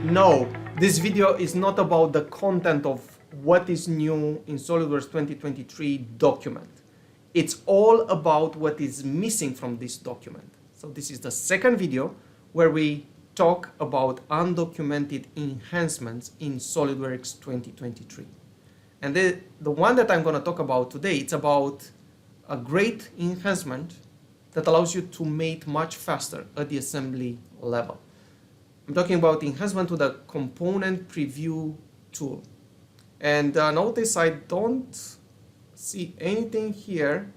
No, this video is not about the content of what is new in SOLIDWORKS 2023 document. It's all about what is missing from this document. So this is the second video where we talk about undocumented enhancements in SOLIDWORKS 2023. And the one that I'm going to talk about today, it's about a great enhancement that allows you to mate much faster at the assembly level. I'm talking about enhancement to the component preview tool. And notice I don't see anything here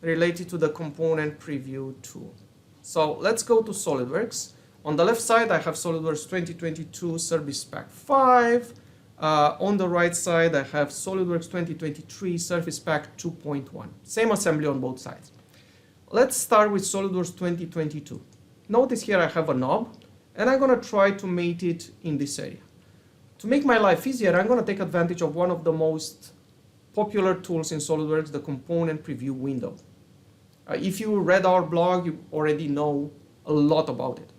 related to the component preview tool. So let's go to SOLIDWORKS. On the left side, I have SOLIDWORKS 2022 Service Pack 5. On the right side, I have SOLIDWORKS 2023 Service Pack 2.1. Same assembly on both sides. Let's start with SOLIDWORKS 2022. Notice here I have a knob, and I'm going to try to mate it in this area. To make my life easier, I'm going to take advantage of one of the most popular tools in SOLIDWORKS, the component preview window. If you read our blog, you already know a lot about it.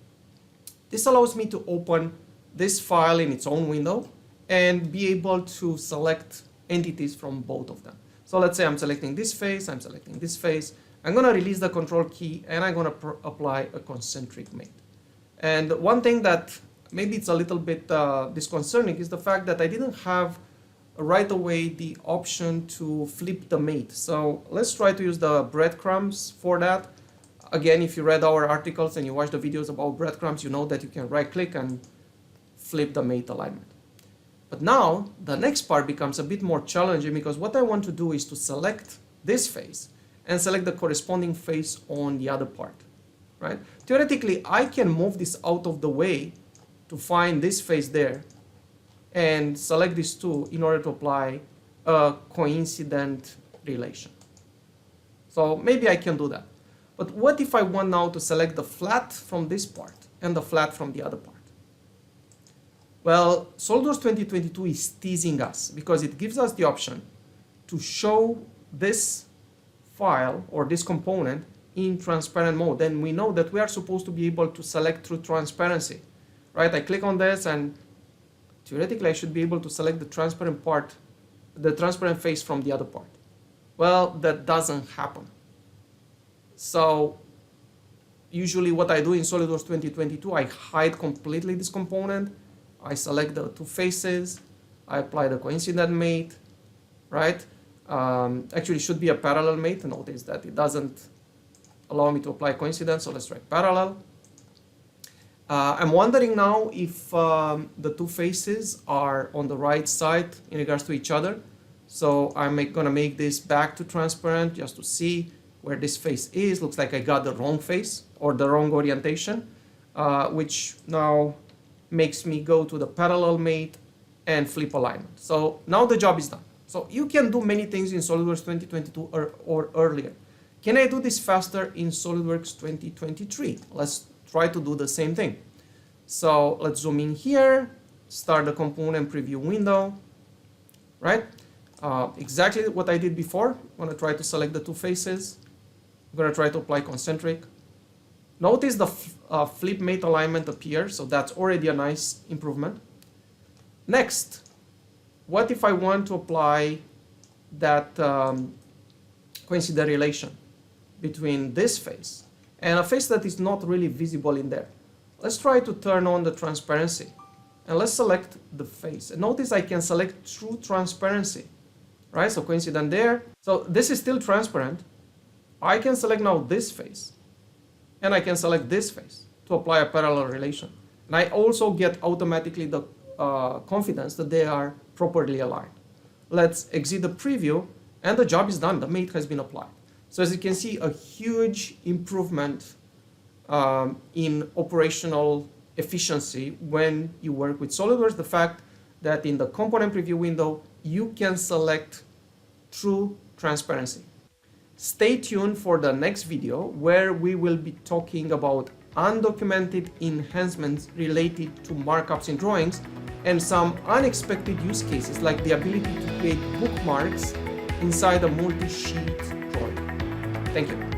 This allows me to open this file in its own window and be able to select entities from both of them. So let's say I'm selecting this face, I'm selecting this face. I'm going to release the control key and I'm going to apply a concentric mate. And one thing that maybe it's a little bit disconcerting is the fact that I didn't have right away the option to flip the mate. So let's try to use the breadcrumbs for that. Again, if you read our articles and you watch the videos about breadcrumbs, you know that you can right click and flip the mate alignment. But now the next part becomes a bit more challenging because what I want to do is to select this face and select the corresponding face on the other part. Right? Theoretically, I can move this out of the way to find this face there and select these two in order to apply a coincident relation. So maybe I can do that. But what if I want now to select the flat from this part and the flat from the other part? Well, SOLIDWORKS 2022 is teasing us because it gives us the option to show this file or this component in transparent mode. Then we know that we are supposed to be able to select through transparency, right? I click on this and theoretically I should be able to select the transparent part, the transparent face from the other part. Well, that doesn't happen. So usually what I do in SOLIDWORKS 2022, I hide completely this component. I select the two faces, I apply the coincident mate, right? Actually, it should be a parallel mate. Notice that it doesn't allow me to apply coincidence, so let's try parallel. I'm wondering now if the two faces are on the right side in regards to each other. So I'm going to make this back to transparent just to see where this face is. Looks like I got the wrong face or the wrong orientation, which now makes me go to the parallel mate and flip alignment. So now the job is done. So you can do many things in SOLIDWORKS 2022 or earlier. Can I do this faster in SOLIDWORKS 2023? Let's try to do the same thing. So let's zoom in here, start the component preview window, right? Exactly what I did before. I'm going to try to select the two faces. I'm going to try to apply concentric. Notice the flip mate alignment appears, so that's already a nice improvement. Next, what if I want to apply that coincident relation between this face and a face that is not really visible in there? Let's try to turn on the transparency and let's select the face. And notice I can select true transparency, right? So coincident there. So this is still transparent. I can select now this face and I can select this face to apply a parallel relation. And I also get automatically the confidence that they are properly aligned. Let's exit the preview and the job is done. The mate has been applied. So as you can see, a huge improvement in operational efficiency when you work with SOLIDWORKS. The fact that in the component preview window, you can select true transparency. Stay tuned for the next video where we will be talking about undocumented enhancements related to markups in drawings and some unexpected use cases like the ability to create bookmarks inside a multi-sheet drawing. Thank you.